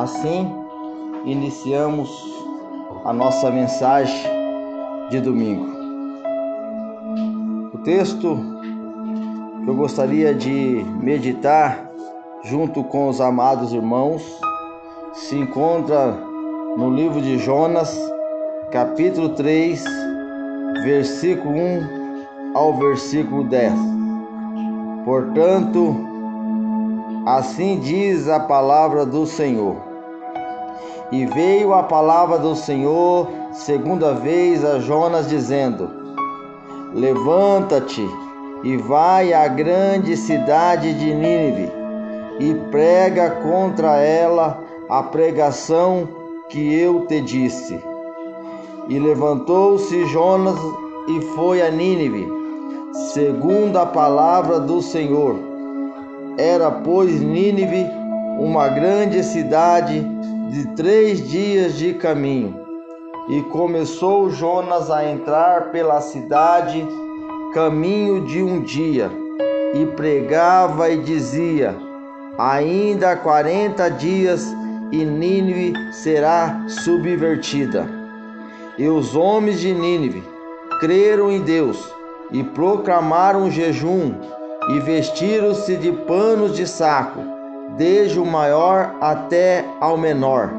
Assim, iniciamos a nossa mensagem de domingo. O texto que eu gostaria de meditar junto com os amados irmãos se encontra no livro de Jonas, capítulo 3, versículo 1 ao versículo 10. Portanto, assim diz a palavra do Senhor. E veio a palavra do Senhor segunda vez a Jonas, dizendo: Levanta-te e vai à grande cidade de Nínive, e prega contra ela a pregação que eu te disse. E levantou-se Jonas e foi a Nínive, segundo a palavra do Senhor. Era, pois, Nínive uma grande cidade de 3 dias de caminho. E começou Jonas a entrar pela cidade, caminho de 1 dia, e pregava e dizia: ainda 40 dias e Nínive será subvertida. E os homens de Nínive creram em Deus e proclamaram jejum e vestiram-se de panos de saco, desde o maior até ao menor,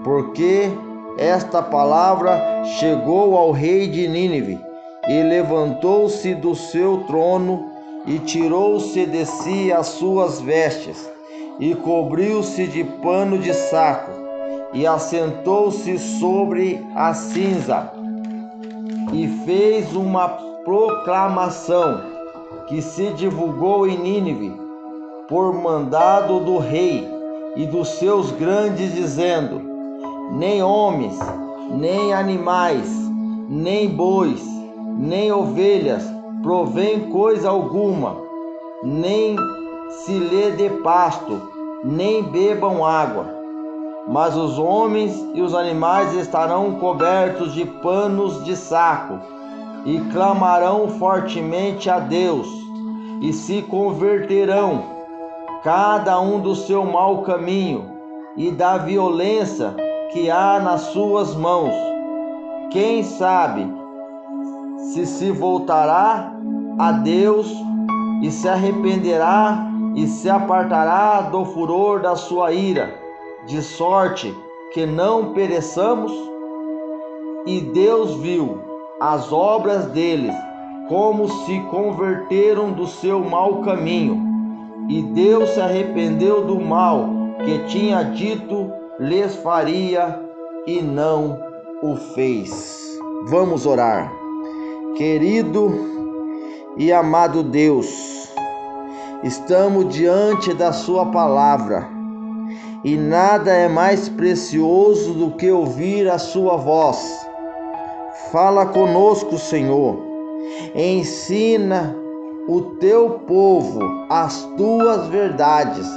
porque esta palavra chegou ao rei de Nínive, e levantou-se do seu trono e tirou-se de si as suas vestes e cobriu-se de pano de saco e assentou-se sobre a cinza e fez uma proclamação que se divulgou em Nínive por mandado do rei e dos seus grandes, dizendo: nem homens, nem animais, nem bois, nem ovelhas provém coisa alguma, nem se lhe dê pasto, nem bebam água. Mas os homens e os animais estarão cobertos de panos de saco, e clamarão fortemente a Deus, e se converterão, cada um do seu mau caminho e da violência que há nas suas mãos. Quem sabe se voltará a Deus e se arrependerá e se apartará do furor da sua ira, de sorte que não pereçamos? E Deus viu as obras deles, como se converteram do seu mau caminho, e Deus se arrependeu do mal que tinha dito lhes faria, e não o fez. Vamos orar. Querido e amado Deus, estamos diante da sua palavra, e nada é mais precioso do que ouvir a sua voz. Fala conosco, Senhor. Ensina o teu povo as tuas verdades.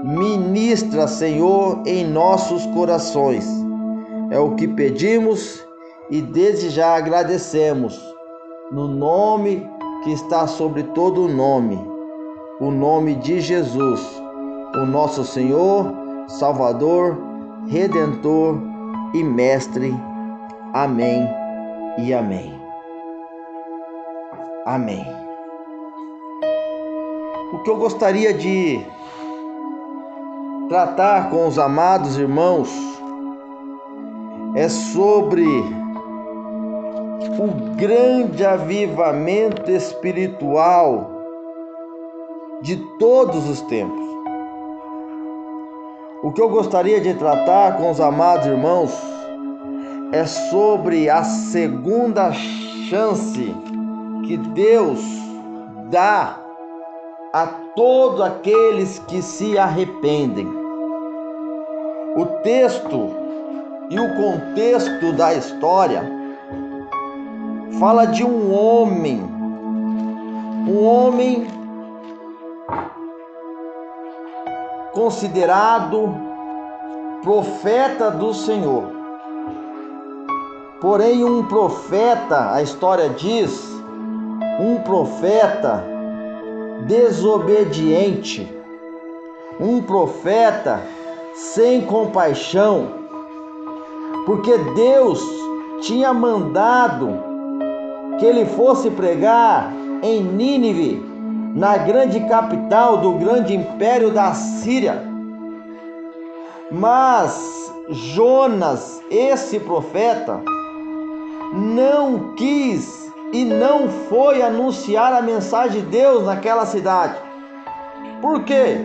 Ministra, Senhor, em nossos corações. É o que pedimos e desde já agradecemos, no nome que está sobre todo nome, o nome de Jesus, o nosso Senhor, Salvador, Redentor e Mestre. Amém e amém. Amém. O que eu gostaria de tratar com os amados irmãos é sobre o grande avivamento espiritual de todos os tempos. O que eu gostaria de tratar com os amados irmãos é sobre a segunda chance que Deus dá a todos aqueles que se arrependem. O texto e o contexto da história fala de um homem considerado profeta do Senhor. Porém, um profeta, a história diz, um profeta desobediente, um profeta sem compaixão, porque Deus tinha mandado que ele fosse pregar em Nínive, na grande capital do grande império da Síria. Mas Jonas, esse profeta, não quis e não foi anunciar a mensagem de Deus naquela cidade. Por quê?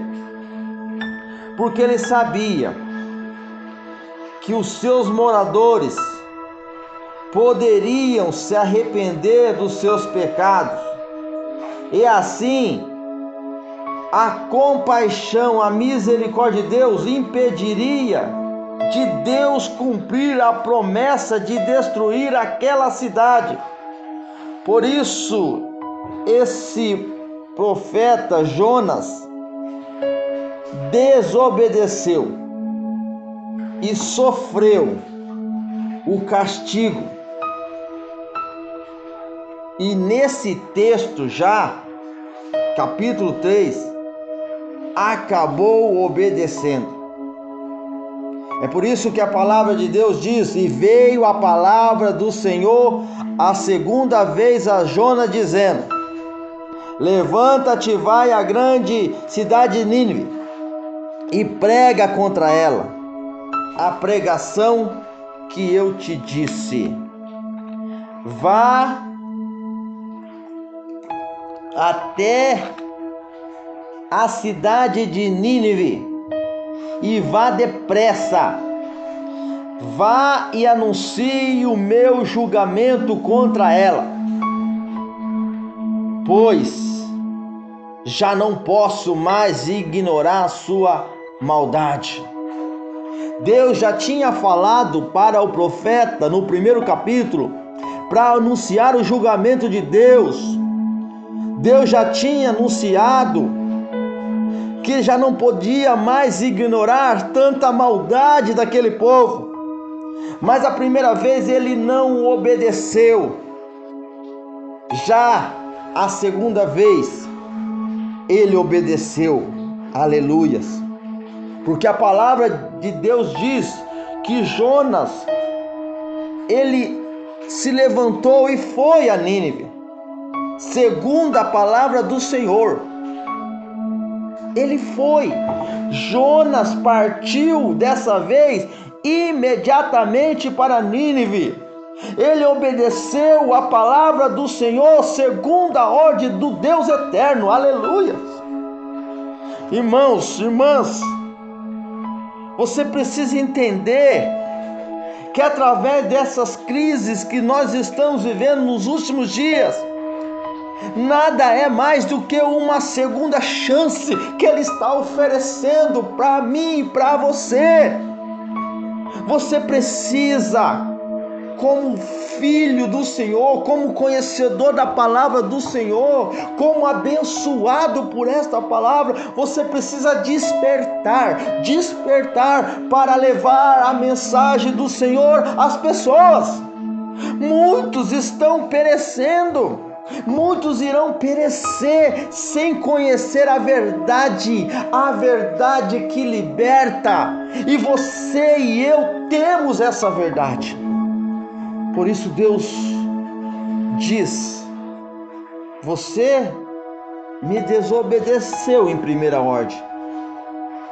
Porque ele sabia que os seus moradores poderiam se arrepender dos seus pecados, e assim a compaixão, a misericórdia de Deus impediria de Deus cumprir a promessa de destruir aquela cidade. Por isso, esse profeta Jonas desobedeceu e sofreu o castigo. E nesse texto já, capítulo 3, acabou obedecendo. É por isso que a palavra de Deus diz: e veio a palavra do Senhor a segunda vez a Jonas, dizendo: levanta-te, vai à grande cidade de Nínive e prega contra ela a pregação que eu te disse. Vá até a cidade de Nínive e vá depressa. Vá e anuncie o meu julgamento contra ela, pois já não posso mais ignorar a sua maldade. Deus já tinha falado para o profeta no primeiro capítulo para anunciar o julgamento de Deus. Deus já tinha anunciado que já não podia mais ignorar tanta maldade daquele povo. Mas a primeira vez ele não obedeceu. Já a segunda vez ele obedeceu. Aleluias. Porque a palavra de Deus diz que Jonas, ele se levantou e foi a Nínive, segundo a palavra do Senhor. Ele foi. Jonas partiu dessa vez imediatamente para Nínive. Ele obedeceu a palavra do Senhor segundo a ordem do Deus eterno. Aleluia. Irmãos, irmãs, você precisa entender que através dessas crises que nós estamos vivendo nos últimos dias, nada é mais do que uma segunda chance que Ele está oferecendo para mim e para você. Você precisa, como filho do Senhor, como conhecedor da palavra do Senhor, como abençoado por esta palavra, você precisa despertar para levar a mensagem do Senhor às pessoas. Muitos estão perecendo. Muitos irão perecer sem conhecer a verdade que liberta. E você e eu temos essa verdade. Por isso Deus diz: você me desobedeceu em primeira ordem,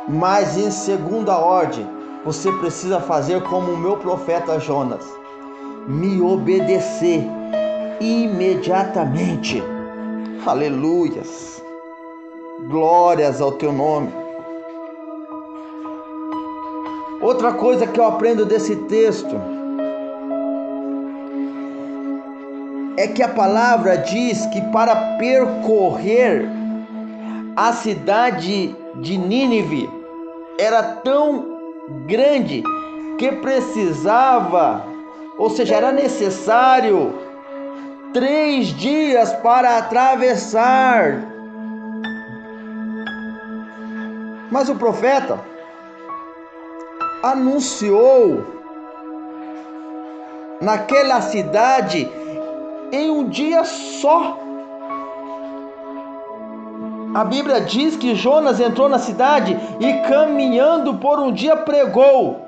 mas em segunda ordem você precisa fazer como o meu profeta Jonas, me obedecer imediatamente. Aleluias, glórias ao teu nome. Outra coisa que eu aprendo desse texto é que a palavra diz que para percorrer a cidade de Nínive era tão grande que precisava, ou seja, era necessário 3 dias para atravessar. Mas o profeta anunciou naquela cidade em um dia só. A Bíblia diz que Jonas entrou na cidade e, caminhando por um dia, pregou.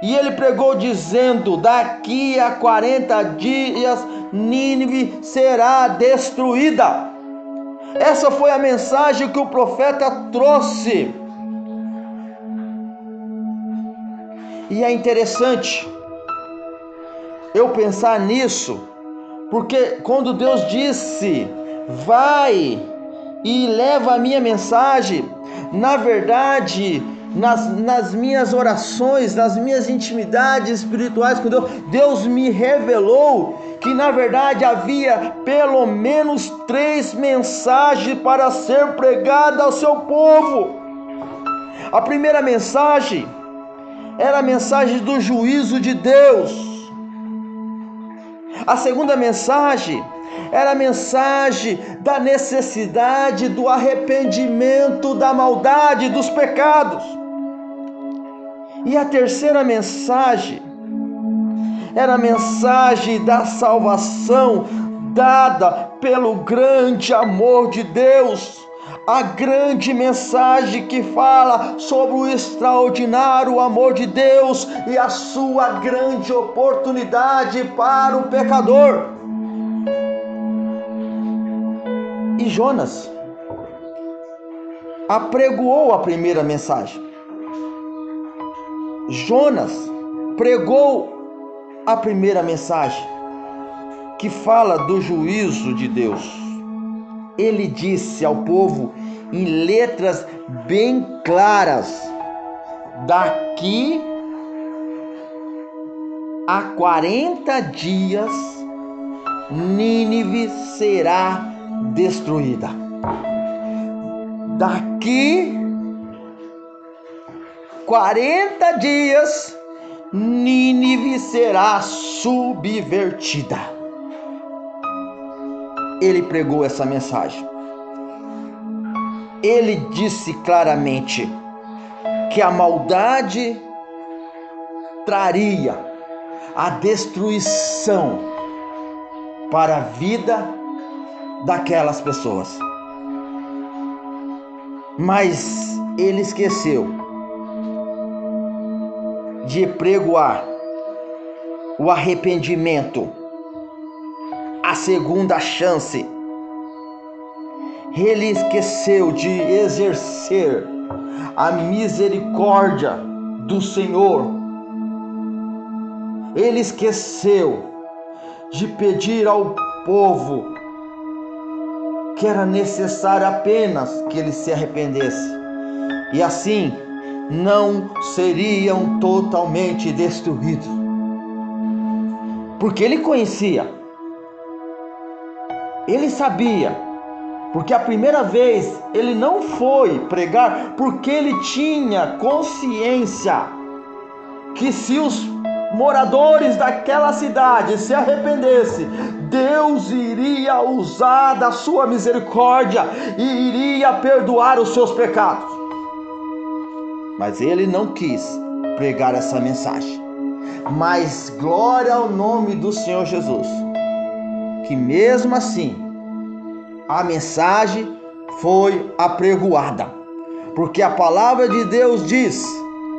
E ele pregou dizendo: daqui a 40 dias Nínive será destruída. Essa foi a mensagem que o profeta trouxe. E é interessante eu pensar nisso, porque quando Deus disse: vai e leva a minha mensagem, na verdade, nas minhas orações, nas minhas intimidades espirituais com Deus, Deus me revelou que na verdade havia pelo menos 3 mensagens para ser pregada ao seu povo. A primeira mensagem era a mensagem do juízo de Deus. A segunda mensagem era a mensagem da necessidade do arrependimento da maldade, dos pecados. E a terceira mensagem era a mensagem da salvação dada pelo grande amor de Deus. A grande mensagem que fala sobre o extraordinário amor de Deus e a sua grande oportunidade para o pecador. E Jonas apregoou a primeira mensagem. Jonas pregou a primeira mensagem, que fala do juízo de Deus. Ele disse ao povo em letras bem claras: daqui a 40 dias Nínive será destruída. Daqui 40 dias Nínive será subvertida. Ele pregou essa mensagem. Ele disse claramente que a maldade traria a destruição para a vida daquelas pessoas. Mas ele esqueceu de pregoar o arrependimento, a segunda chance. Ele esqueceu de exercer a misericórdia do Senhor. Ele esqueceu de pedir ao povo que era necessário apenas que ele se arrependesse, e assim não seriam totalmente destruídos. Porque ele conhecia, ele sabia, porque a primeira vez ele não foi pregar, porque ele tinha consciência que se os moradores daquela cidade se arrependessem, Deus iria usar da sua misericórdia e iria perdoar os seus pecados. Mas ele não quis pregar essa mensagem. Mas glória ao nome do Senhor Jesus, que mesmo assim a mensagem foi apregoada, porque a palavra de Deus diz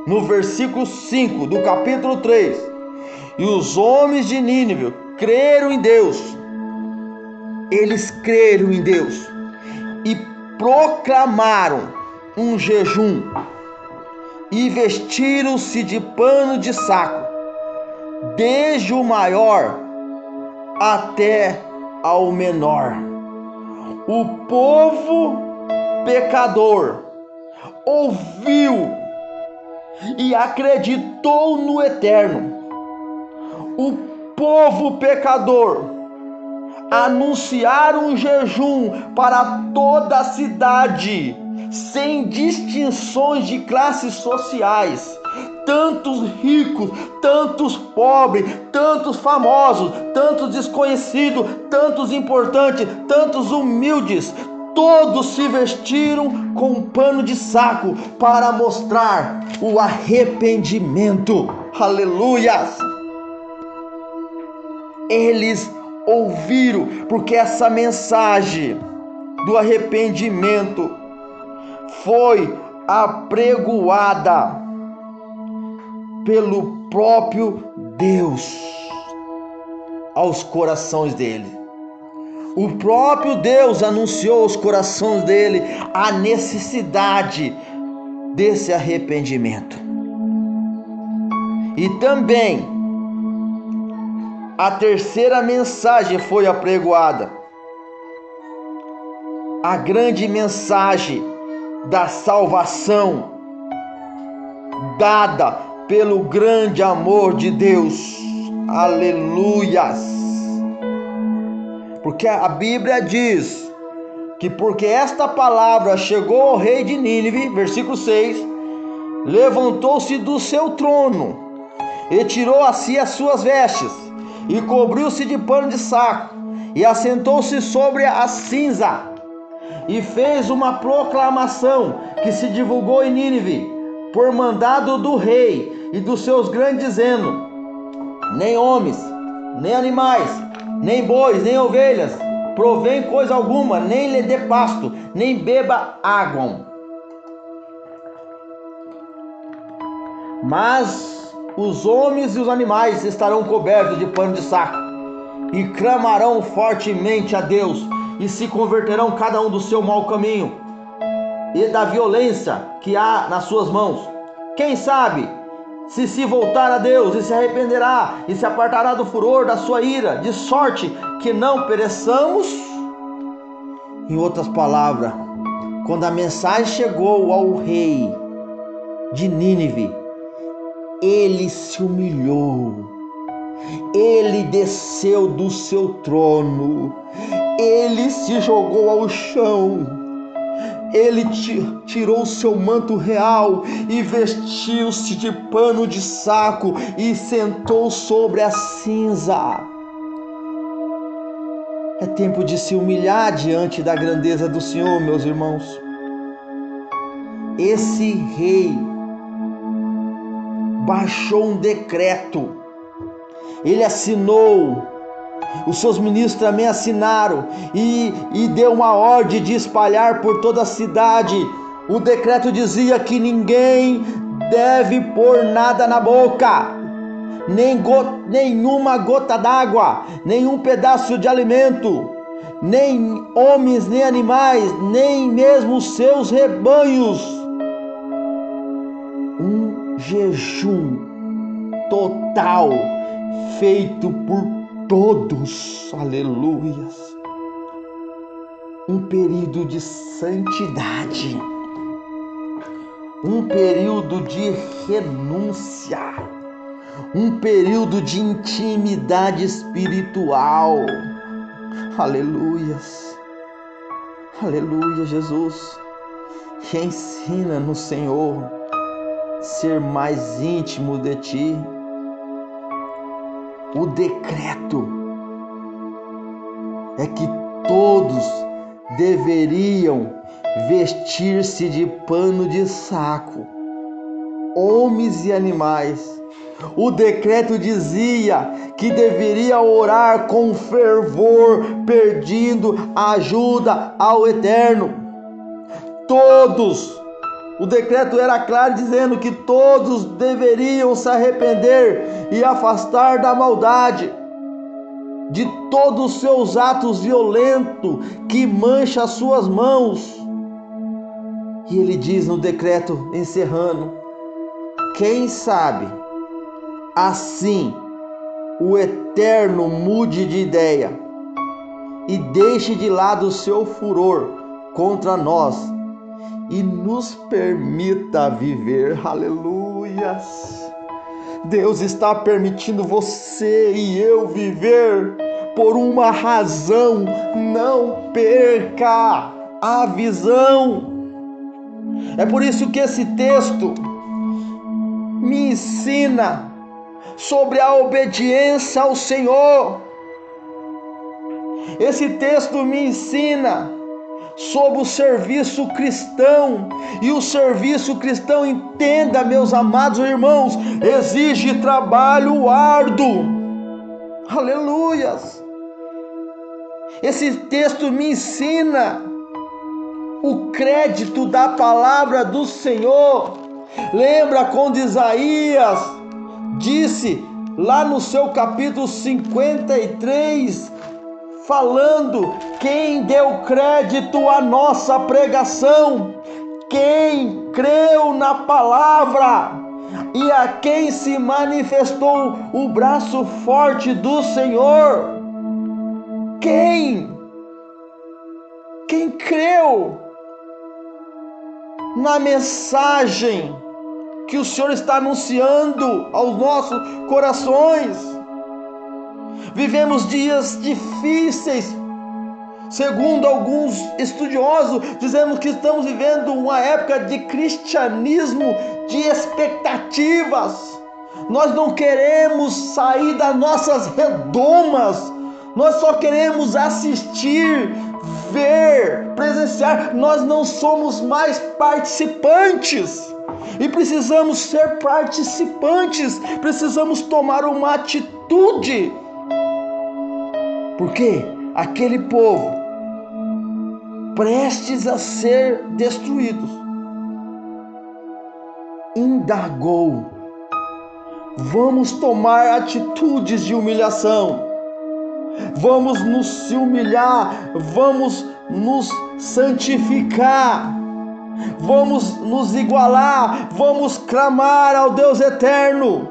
no versículo 5 do capítulo 3: e os homens de Nínive creram em Deus. Eles creram em Deus e proclamaram um jejum e vestiram-se de pano de saco, desde o maior até ao menor. O povo pecador ouviu e acreditou no Eterno. O povo pecador anunciaram um jejum para toda a cidade, sem distinções de classes sociais, tantos ricos, tantos pobres, tantos famosos, tantos desconhecidos, tantos importantes, tantos humildes. Todos se vestiram com um pano de saco para mostrar o arrependimento. Aleluias! Eles ouviram, porque essa mensagem do arrependimento foi apregoada pelo próprio Deus aos corações dele. O próprio Deus anunciou aos corações dele a necessidade desse arrependimento. E também a terceira mensagem foi apregoada. A grande mensagem da salvação dada pelo grande amor de Deus. Aleluias! Porque a Bíblia diz que porque esta palavra chegou ao rei de Nínive, versículo 6, levantou-se do seu trono e tirou a si as suas vestes e cobriu-se de pano de saco e assentou-se sobre a cinza e fez uma proclamação que se divulgou em Nínive por mandado do rei e dos seus grandes, dizendo: nem homens, nem animais, nem bois, nem ovelhas provém coisa alguma, nem lhe dê pasto, nem beba água. Mas os homens e os animais estarão cobertos de pano de saco e clamarão fortemente a Deus e se converterão cada um do seu mau caminho e da violência que há nas suas mãos. Quem sabe se voltar a Deus e se arrependerá e se apartará do furor da sua ira, de sorte que não pereçamos? Em outras palavras, quando a mensagem chegou ao rei de Nínive, ele se humilhou, ele desceu do seu trono, ele se jogou ao chão, ele tirou seu manto real e vestiu-se de pano de saco e sentou sobre a cinza. É tempo de se humilhar diante da grandeza do Senhor, meus irmãos. Esse rei baixou um decreto, ele assinou, os seus ministros também assinaram e deu uma ordem de espalhar por toda a cidade. O decreto dizia que ninguém deve pôr nada na boca, nenhuma gota d'água, nenhum pedaço de alimento, nem homens, nem animais, nem mesmo os seus rebanhos. Um jejum total feito por todos, aleluias, um período de santidade, um período de renúncia, um período de intimidade espiritual, aleluias, aleluia. Jesus, que ensina-nos, Senhor, ser mais íntimo de Ti. O decreto é que todos deveriam vestir-se de pano de saco, homens e animais. O decreto dizia que deveria orar com fervor, pedindo ajuda ao Eterno. Todos. O decreto era claro, dizendo que todos deveriam se arrepender e afastar da maldade, de todos os seus atos violentos que mancham as suas mãos. E ele diz no decreto, encerrando: quem sabe assim o Eterno mude de ideia e deixe de lado o seu furor contra nós e nos permita viver. Aleluias. Deus está permitindo você e eu viver por uma razão. Não perca a visão. É por isso que esse texto me ensina sobre a obediência ao Senhor. Esse texto me ensina sobre o serviço cristão. E o serviço cristão, entenda, meus amados irmãos, exige trabalho árduo. Aleluias. Esse texto me ensina o crédito da palavra do Senhor. Lembra quando Isaías disse lá no seu capítulo 53, falando: quem deu crédito à nossa pregação, quem creu na palavra e a quem se manifestou o braço forte do Senhor? Quem creu na mensagem que o Senhor está anunciando aos nossos corações? Vivemos dias difíceis. Segundo alguns estudiosos, dizemos que estamos vivendo uma época de cristianismo de expectativas. Nós não queremos sair das nossas redomas. Nós só queremos assistir, ver, presenciar. Nós não somos mais participantes. E precisamos ser participantes. Precisamos tomar uma atitude. Porque aquele povo, prestes a ser destruídos, indagou: vamos tomar atitudes de humilhação, vamos nos humilhar, vamos nos santificar, vamos nos igualar, vamos clamar ao Deus eterno,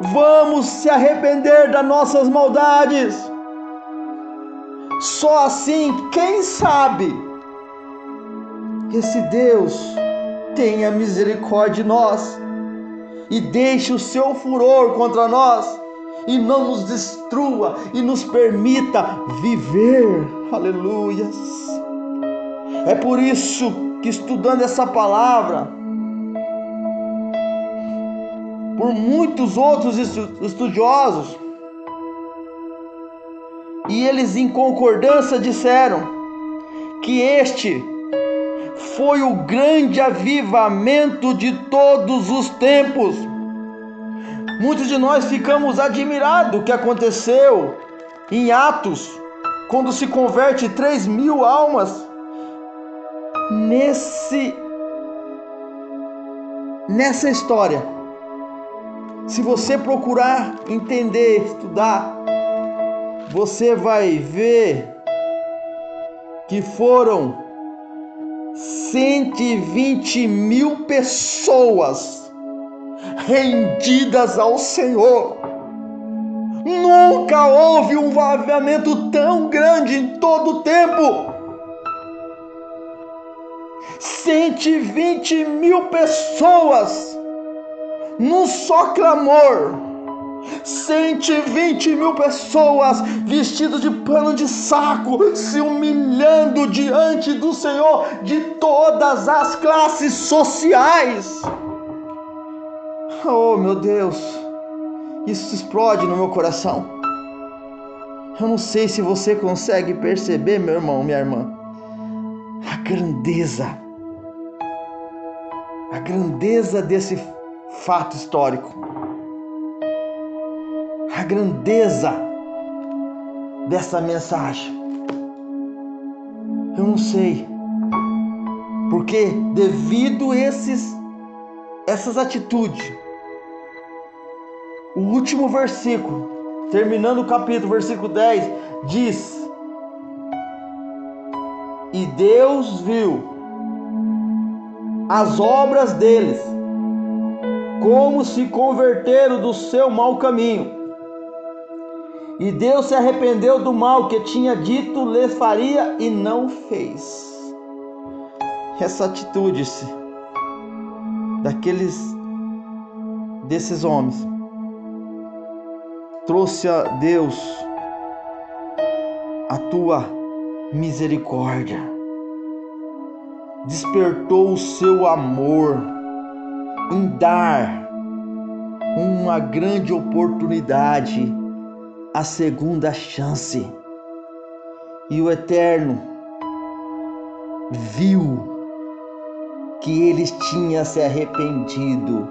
vamos se arrepender das nossas maldades. Só assim, quem sabe, esse Deus tenha misericórdia de nós e deixe o seu furor contra nós e não nos destrua e nos permita viver. Aleluias. É por isso que, estudando essa palavra, por muitos outros estudiosos, e eles em concordância disseram que este foi o grande avivamento de todos os tempos. Muitos de nós ficamos admirados o que aconteceu em Atos, quando se converte 3.000 almas nessa história. Se você procurar entender, estudar, você vai ver que foram 120.000 pessoas rendidas ao Senhor. Nunca houve um avivamento tão grande em todo o tempo. 120.000 pessoas num só clamor. 120.000 pessoas vestidas de pano de saco, se humilhando diante do Senhor, de todas as classes sociais. Oh, meu Deus, isso explode no meu coração. Eu não sei se você consegue perceber, meu irmão, minha irmã, a grandeza desse fato histórico, a grandeza dessa mensagem. Eu não sei, porque devido a essas atitudes, o último versículo, terminando o capítulo, versículo 10, diz: e Deus viu as obras deles, como se converteram do seu mau caminho, e Deus se arrependeu do mal que tinha dito lhes faria e não fez. Essa atitude desses homens trouxe a Deus a tua misericórdia, despertou o seu amor em dar uma grande oportunidade, a segunda chance. E o Eterno viu que eles tinham se arrependido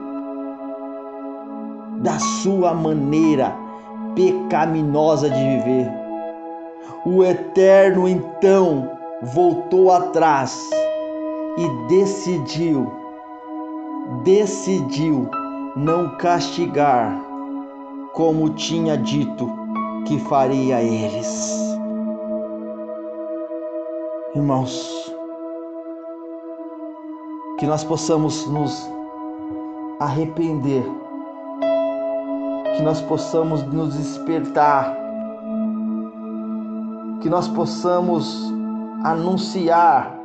da sua maneira pecaminosa de viver. O Eterno então voltou atrás e decidiu não castigar como tinha dito que faria a eles. Irmãos, que nós possamos nos arrepender, que nós possamos nos despertar, que nós possamos anunciar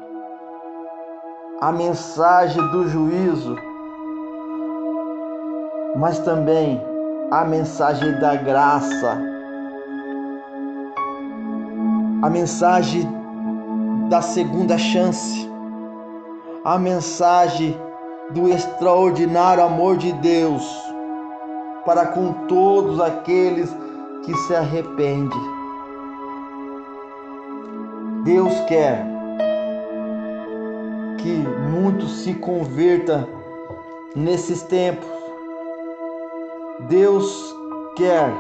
a mensagem do juízo, mas também a mensagem da graça, a mensagem da segunda chance, a mensagem do extraordinário amor de Deus para com todos aqueles que se arrependem. Deus quer que muitos se convertam nesses tempos. Deus quer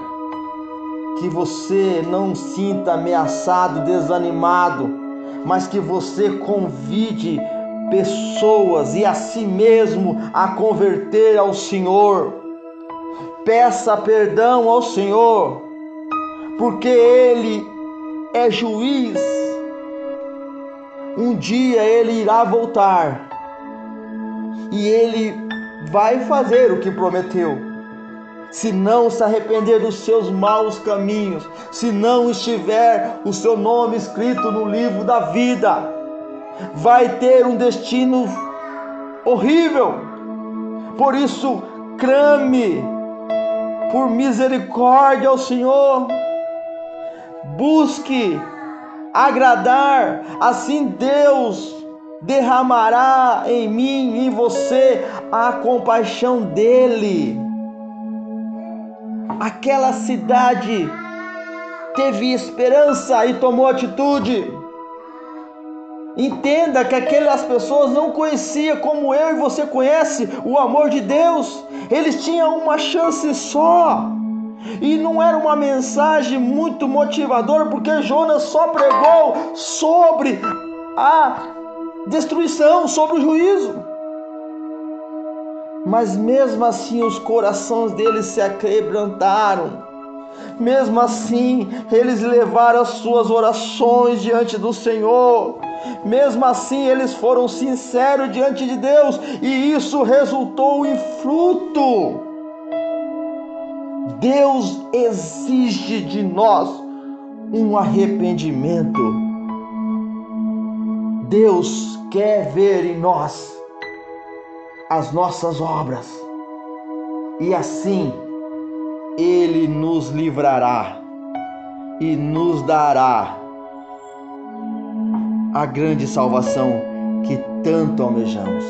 que você não sinta ameaçado, desanimado, mas que você convide pessoas e a si mesmo a converter ao Senhor. Peça perdão ao Senhor, porque Ele é juiz. Um dia Ele irá voltar e Ele vai fazer o que prometeu. Se não se arrepender dos seus maus caminhos, se não estiver o seu nome escrito no livro da vida, vai ter um destino horrível. Por isso, clame por misericórdia ao Senhor, busque agradar, assim Deus derramará em mim e em você a compaixão dele. Aquela cidade teve esperança e tomou atitude. Entenda que aquelas pessoas não conheciam como eu e você conhece o amor de Deus. Eles tinham uma chance só. E não era uma mensagem muito motivadora, porque Jonas só pregou sobre a destruição, sobre o juízo. Mas mesmo assim os corações deles se aquebrantaram. Mesmo assim eles levaram as suas orações diante do Senhor. Mesmo assim eles foram sinceros diante de Deus, e isso resultou em fruto. Deus exige de nós um arrependimento. Deus quer ver em nós as nossas obras, e assim Ele nos livrará e nos dará a grande salvação que tanto almejamos.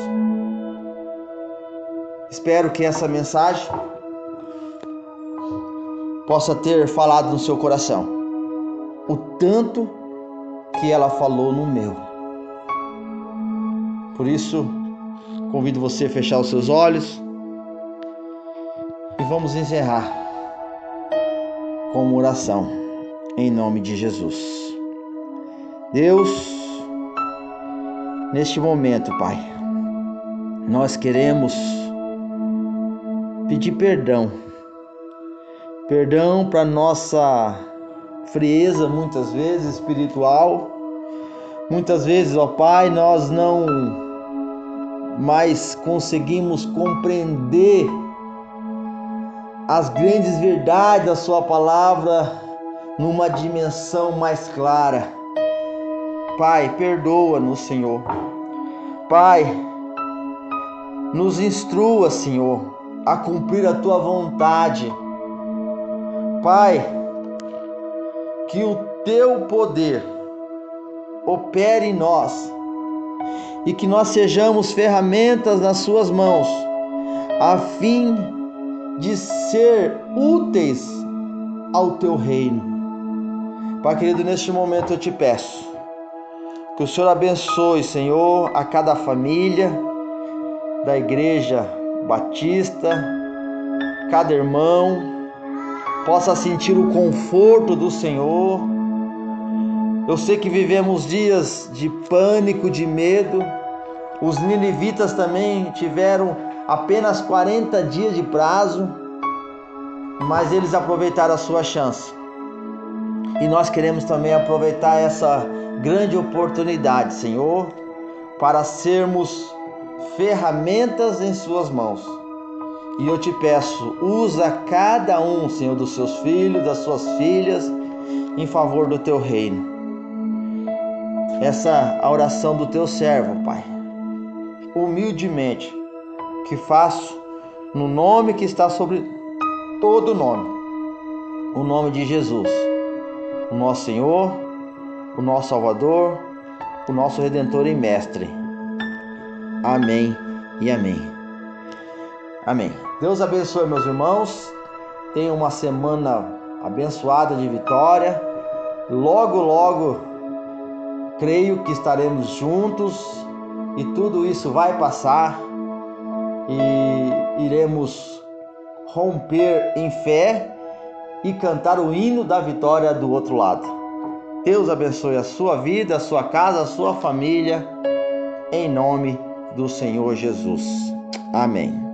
Espero que essa mensagem possa ter falado no seu coração o tanto que ela falou no meu. Por isso, convido você a fechar os seus olhos e vamos encerrar com uma oração em nome de Jesus. Deus, neste momento, Pai, nós queremos pedir perdão para nossa frieza, muitas vezes espiritual. Muitas vezes, ó Pai, nós não mais conseguimos compreender as grandes verdades da Sua palavra numa dimensão mais clara. Pai, perdoa-nos, Senhor. Pai, nos instrua, Senhor, a cumprir a Tua vontade. Pai, que o Teu poder opere em nós e que nós sejamos ferramentas nas Suas mãos, a fim de ser úteis ao Teu reino. Pai querido, neste momento eu te peço que o Senhor abençoe, Senhor, a cada família da Igreja Batista, cada irmão possa sentir o conforto do Senhor, Eu sei que vivemos dias de pânico, de medo. Os ninivitas também tiveram apenas 40 dias de prazo, mas eles aproveitaram a sua chance. E nós queremos também aproveitar essa grande oportunidade, Senhor, para sermos ferramentas em suas mãos. E eu te peço, usa cada um, Senhor, dos seus filhos, das suas filhas, em favor do teu reino. Essa é a oração do teu servo, Pai. Humildemente, que faço no nome que está sobre todo nome, o nome de Jesus, o nosso Senhor, o nosso Salvador, o nosso Redentor e Mestre. Amém e amém. Amém. Deus abençoe, meus irmãos. Tenham uma semana abençoada de vitória. Logo, logo, creio que estaremos juntos e tudo isso vai passar e iremos romper em fé e cantar o hino da vitória do outro lado. Deus abençoe a sua vida, a sua casa, a sua família, em nome do Senhor Jesus. Amém.